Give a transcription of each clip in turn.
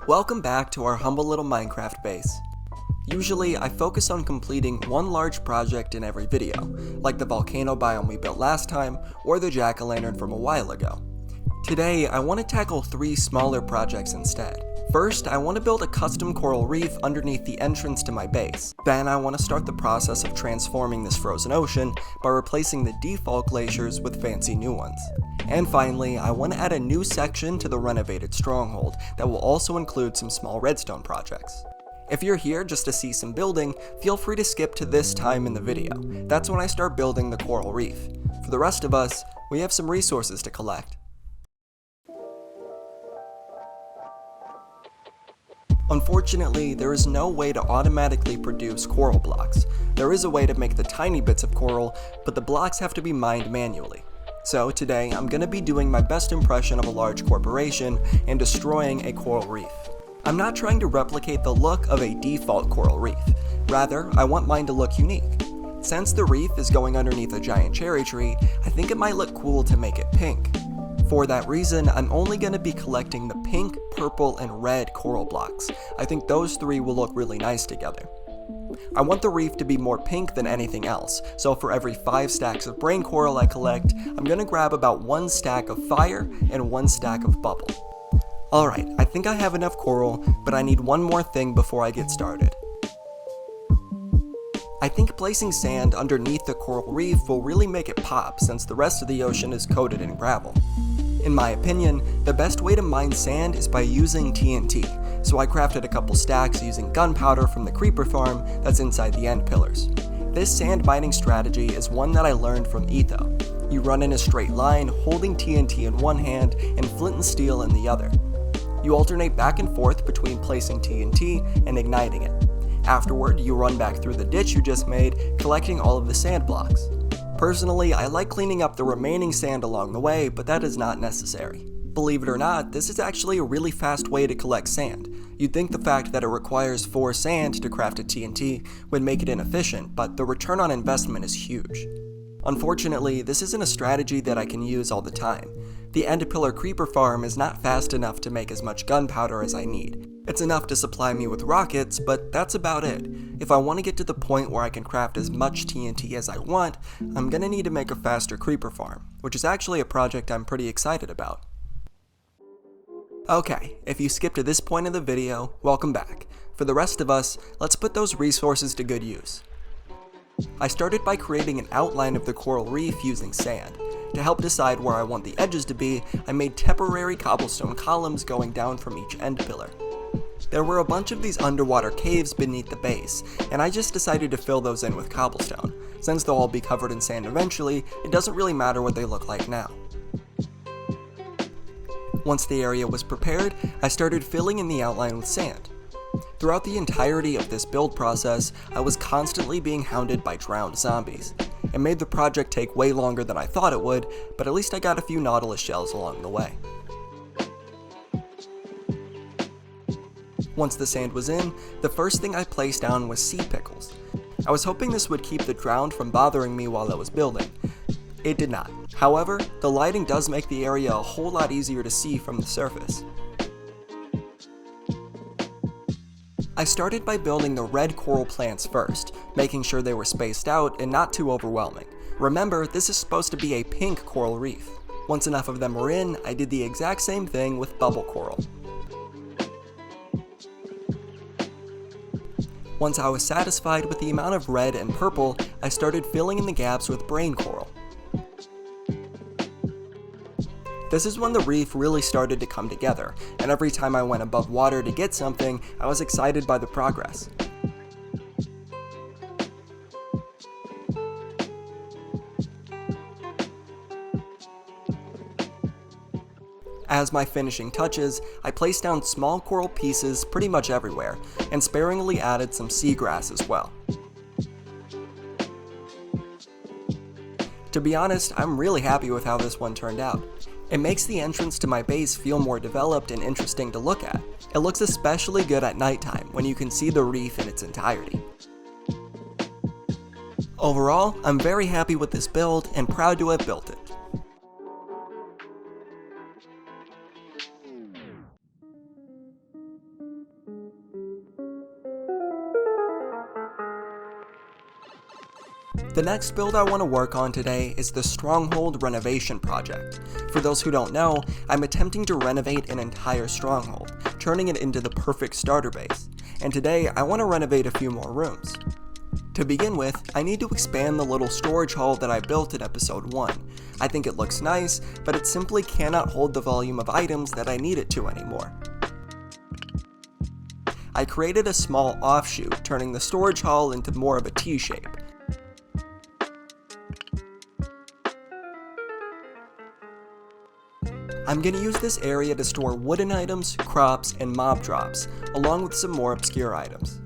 Welcome back to our humble little Minecraft base. Usually, I focus on completing one large project in every video, like the volcano biome we built last time, or the jack-o'-lantern from a while ago. Today, I want to tackle 3 smaller projects instead. First, I want to build a custom coral reef underneath the entrance to my base. Then, I want to start the process of transforming this frozen ocean by replacing the default glaciers with fancy new ones. And finally, I want to add a new section to the renovated Stronghold that will also include some small redstone projects. If you're here just to see some building, feel free to skip to this time in the video. That's when I start building the coral reef. For the rest of us, we have some resources to collect. Unfortunately, there is no way to automatically produce coral blocks. There is a way to make the tiny bits of coral, but the blocks have to be mined manually. So today, I'm going to be doing my best impression of a large corporation and destroying a coral reef. I'm not trying to replicate the look of a default coral reef. Rather, I want mine to look unique. Since the reef is going underneath a giant cherry tree, I think it might look cool to make it pink. For that reason, I'm only going to be collecting the pink, purple, and red coral blocks. I think those 3 will look really nice together. I want the reef to be more pink than anything else, so for every 5 stacks of brain coral I collect, I'm going to grab about 1 stack of fire and 1 stack of bubble. Alright, I think I have enough coral, but I need one more thing before I get started. I think placing sand underneath the coral reef will really make it pop since the rest of the ocean is coated in gravel. In my opinion, the best way to mine sand is by using TNT, so I crafted a couple stacks using gunpowder from the creeper farm that's inside the end pillars. This sand mining strategy is one that I learned from Etho. You run in a straight line, holding TNT in one hand and flint and steel in the other. You alternate back and forth between placing TNT and igniting it. Afterward, you run back through the ditch you just made, collecting all of the sand blocks. Personally, I like cleaning up the remaining sand along the way, but that is not necessary. Believe it or not, this is actually a really fast way to collect sand. You'd think the fact that it requires 4 sand to craft a TNT would make it inefficient, but the return on investment is huge. Unfortunately, this isn't a strategy that I can use all the time. The end pillar creeper farm is not fast enough to make as much gunpowder as I need. It's enough to supply me with rockets, but that's about it. If I want to get to the point where I can craft as much TNT as I want, I'm gonna need to make a faster creeper farm, which is actually a project I'm pretty excited about. Okay, if you skipped to this point in the video, welcome back. For the rest of us, let's put those resources to good use. I started by creating an outline of the coral reef using sand. To help decide where I want the edges to be, I made temporary cobblestone columns going down from each end pillar. There were a bunch of these underwater caves beneath the base, and I just decided to fill those in with cobblestone. Since they'll all be covered in sand eventually, it doesn't really matter what they look like now. Once the area was prepared, I started filling in the outline with sand. Throughout the entirety of this build process, I was constantly being hounded by drowned zombies. It made the project take way longer than I thought it would, but at least I got a few nautilus shells along the way. Once the sand was in, the first thing I placed down was sea pickles. I was hoping this would keep the drowned from bothering me while I was building. It did not. However, the lighting does make the area a whole lot easier to see from the surface. I started by building the red coral plants first, making sure they were spaced out and not too overwhelming. Remember, this is supposed to be a pink coral reef. Once enough of them were in, I did the exact same thing with bubble coral. Once I was satisfied with the amount of red and purple, I started filling in the gaps with brain coral. This is when the reef really started to come together, and every time I went above water to get something, I was excited by the progress. As my finishing touches, I placed down small coral pieces pretty much everywhere, and sparingly added some seagrass as well. To be honest, I'm really happy with how this one turned out. It makes the entrance to my base feel more developed and interesting to look at. It looks especially good at nighttime when you can see the reef in its entirety. Overall, I'm very happy with this build and proud to have built it. The next build I want to work on today is the Stronghold Renovation project. For those who don't know, I'm attempting to renovate an entire stronghold, turning it into the perfect starter base, and today I want to renovate a few more rooms. To begin with, I need to expand the little storage hall that I built in episode 1. I think it looks nice, but it simply cannot hold the volume of items that I need it to anymore. I created a small offshoot, turning the storage hall into more of a T-shape. I'm going to use this area to store wooden items, crops, and mob drops, along with some more obscure items.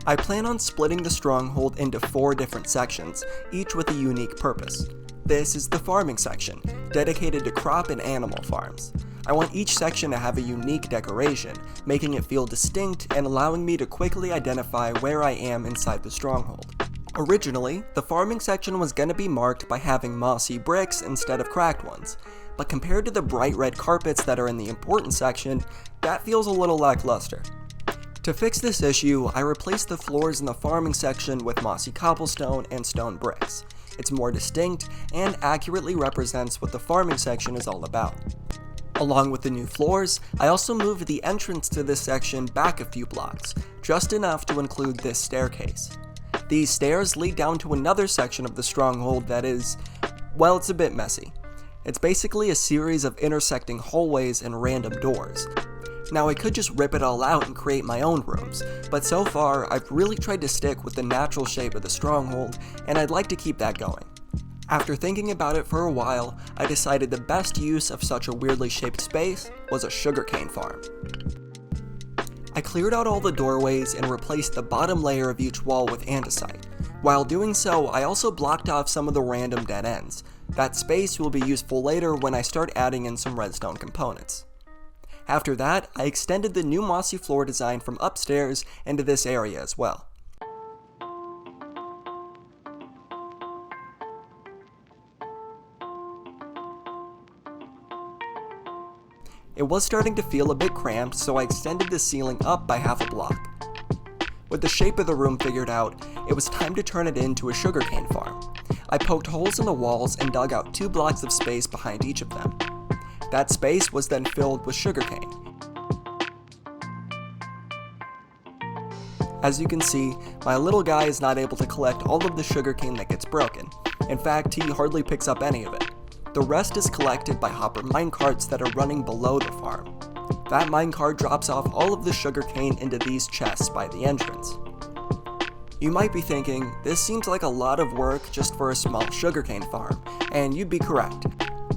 I plan on splitting the stronghold into 4 different sections, each with a unique purpose. This is the farming section, dedicated to crop and animal farms. I want each section to have a unique decoration, making it feel distinct and allowing me to quickly identify where I am inside the stronghold. Originally, the farming section was going to be marked by having mossy bricks instead of cracked ones, but compared to the bright red carpets that are in the important section, that feels a little lackluster. To fix this issue, I replaced the floors in the farming section with mossy cobblestone and stone bricks. It's more distinct and accurately represents what the farming section is all about. Along with the new floors, I also moved the entrance to this section back a few blocks, just enough to include this staircase. These stairs lead down to another section of the stronghold that is, well, it's a bit messy. It's basically a series of intersecting hallways and random doors. Now I could just rip it all out and create my own rooms, but so far I've really tried to stick with the natural shape of the stronghold, and I'd like to keep that going. After thinking about it for a while, I decided the best use of such a weirdly shaped space was a sugarcane farm. I cleared out all the doorways and replaced the bottom layer of each wall with andesite. While doing so, I also blocked off some of the random dead ends. That space will be useful later when I start adding in some redstone components. After that, I extended the new mossy floor design from upstairs into this area as well. It was starting to feel a bit cramped, so I extended the ceiling up by half a block. With the shape of the room figured out, it was time to turn it into a sugarcane farm. I poked holes in the walls and dug out 2 blocks of space behind each of them. That space was then filled with sugarcane. As you can see, my little guy is not able to collect all of the sugarcane that gets broken. In fact, he hardly picks up any of it. The rest is collected by hopper minecarts that are running below the farm. That minecart drops off all of the sugarcane into these chests by the entrance. You might be thinking, this seems like a lot of work just for a small sugarcane farm, and you'd be correct.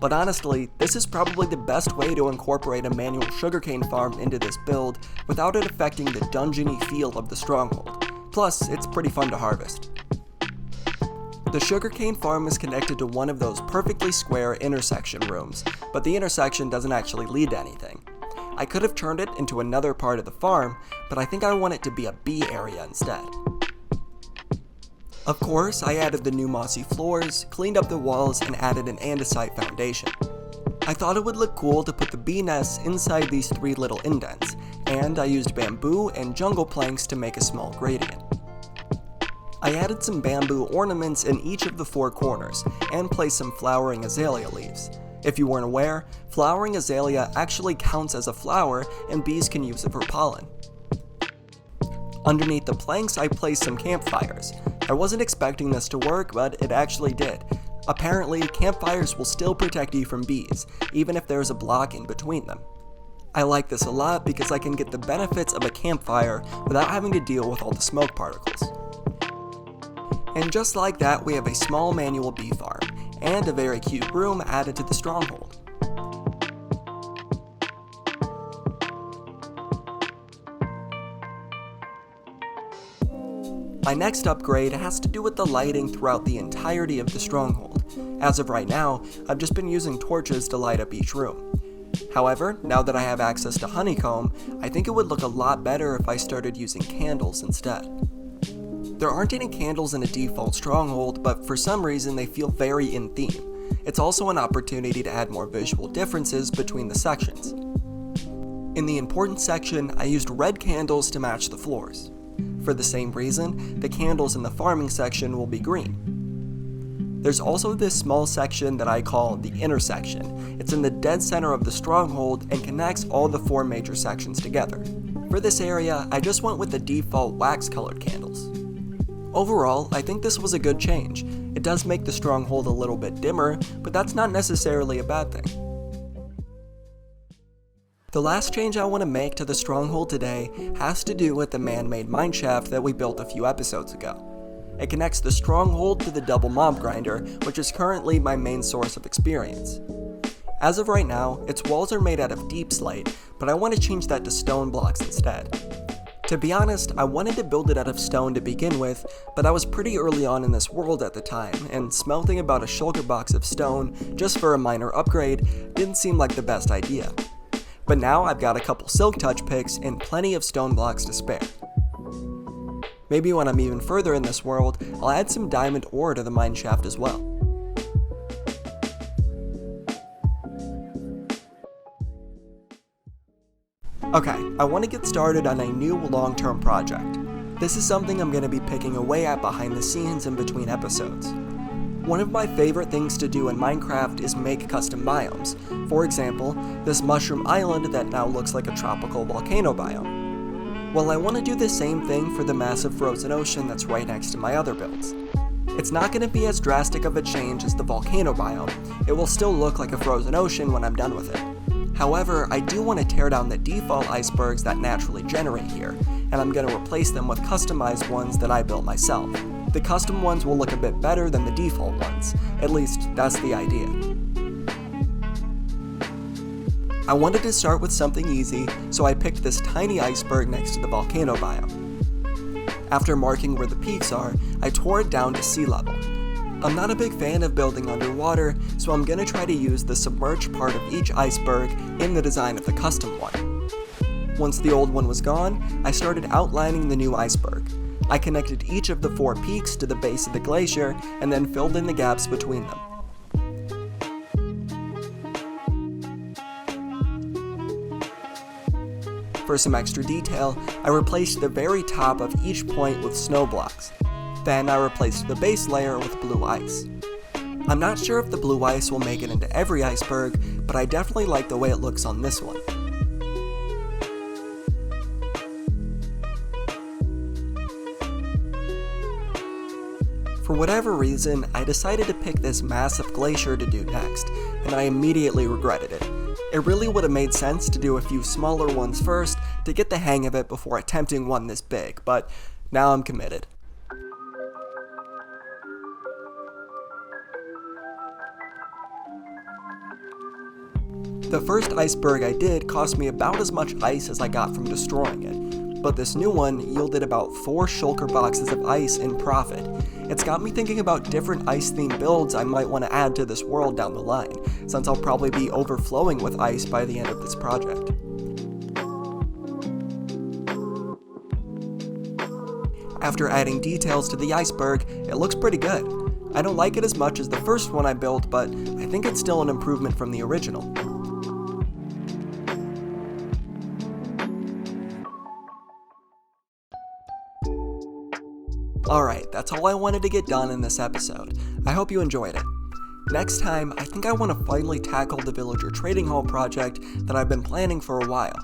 But honestly, this is probably the best way to incorporate a manual sugarcane farm into this build without it affecting the dungeony feel of the stronghold. Plus, it's pretty fun to harvest. The sugarcane farm is connected to one of those perfectly square intersection rooms, but the intersection doesn't actually lead to anything. I could have turned it into another part of the farm, but I think I want it to be a bee area instead. Of course, I added the new mossy floors, cleaned up the walls, and added an andesite foundation. I thought it would look cool to put the bee nests inside these 3 little indents, and I used bamboo and jungle planks to make a small gradient. I added some bamboo ornaments in each of the 4 corners, and placed some flowering azalea leaves. If you weren't aware, flowering azalea actually counts as a flower, and bees can use it for pollen. Underneath the planks, I placed some campfires. I wasn't expecting this to work, but it actually did. Apparently, campfires will still protect you from bees, even if there's a block in between them. I like this a lot because I can get the benefits of a campfire without having to deal with all the smoke particles. And just like that, we have a small manual bee farm, and a very cute room added to the stronghold. My next upgrade has to do with the lighting throughout the entirety of the stronghold. As of right now, I've just been using torches to light up each room. However, now that I have access to honeycomb, I think it would look a lot better if I started using candles instead. There aren't any candles in a default stronghold, but for some reason they feel very in theme. It's also an opportunity to add more visual differences between the sections. In the important section, I used red candles to match the floors. For the same reason, the candles in the farming section will be green. There's also this small section that I call the intersection. It's in the dead center of the stronghold and connects all the 4 major sections together. For this area, I just went with the default wax-colored candles. Overall, I think this was a good change. It does make the stronghold a little bit dimmer, but that's not necessarily a bad thing. The last change I want to make to the stronghold today has to do with the man-made mineshaft that we built a few episodes ago. It connects the stronghold to the double mob grinder, which is currently my main source of experience. As of right now, its walls are made out of deep slate, but I want to change that to stone blocks instead. To be honest, I wanted to build it out of stone to begin with, but I was pretty early on in this world at the time, and smelting about a shulker box of stone just for a minor upgrade didn't seem like the best idea. But now I've got a couple silk touch picks and plenty of stone blocks to spare. Maybe when I'm even further in this world, I'll add some diamond ore to the mineshaft as well. Okay, I want to get started on a new long-term project. This is something I'm going to be picking away at behind the scenes in between episodes. One of my favorite things to do in Minecraft is make custom biomes. For example, this mushroom island that now looks like a tropical volcano biome. Well, I want to do the same thing for the massive frozen ocean that's right next to my other builds. It's not going to be as drastic of a change as the volcano biome. It will still look like a frozen ocean when I'm done with it. However, I do want to tear down the default icebergs that naturally generate here, and I'm going to replace them with customized ones that I built myself. The custom ones will look a bit better than the default ones, at least that's the idea. I wanted to start with something easy, so I picked this tiny iceberg next to the volcano biome. After marking where the peaks are, I tore it down to sea level. I'm not a big fan of building underwater, so I'm going to try to use the submerged part of each iceberg in the design of the custom one. Once the old one was gone, I started outlining the new iceberg. I connected each of the 4 peaks to the base of the glacier and then filled in the gaps between them. For some extra detail, I replaced the very top of each point with snow blocks. Then I replaced the base layer with blue ice. I'm not sure if the blue ice will make it into every iceberg, but I definitely like the way it looks on this one. For whatever reason, I decided to pick this massive glacier to do next, and I immediately regretted it. It really would have made sense to do a few smaller ones first to get the hang of it before attempting one this big, but now I'm committed. The first iceberg I did cost me about as much ice as I got from destroying it, but this new one yielded about 4 shulker boxes of ice in profit. It's got me thinking about different ice-themed builds I might want to add to this world down the line, since I'll probably be overflowing with ice by the end of this project. After adding details to the iceberg, it looks pretty good. I don't like it as much as the first one I built, but I think it's still an improvement from the original. Alright, that's all I wanted to get done in this episode. I hope you enjoyed it. Next time, I think I want to finally tackle the villager trading hall project that I've been planning for a while.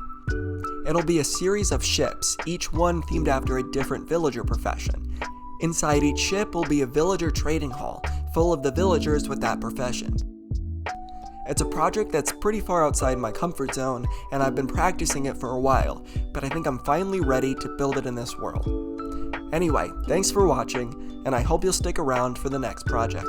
It'll be a series of ships, each one themed after a different villager profession. Inside each ship will be a villager trading hall, full of the villagers with that profession. It's a project that's pretty far outside my comfort zone, and I've been practicing it for a while, but I think I'm finally ready to build it in this world. Anyway, thanks for watching, and I hope you'll stick around for the next project.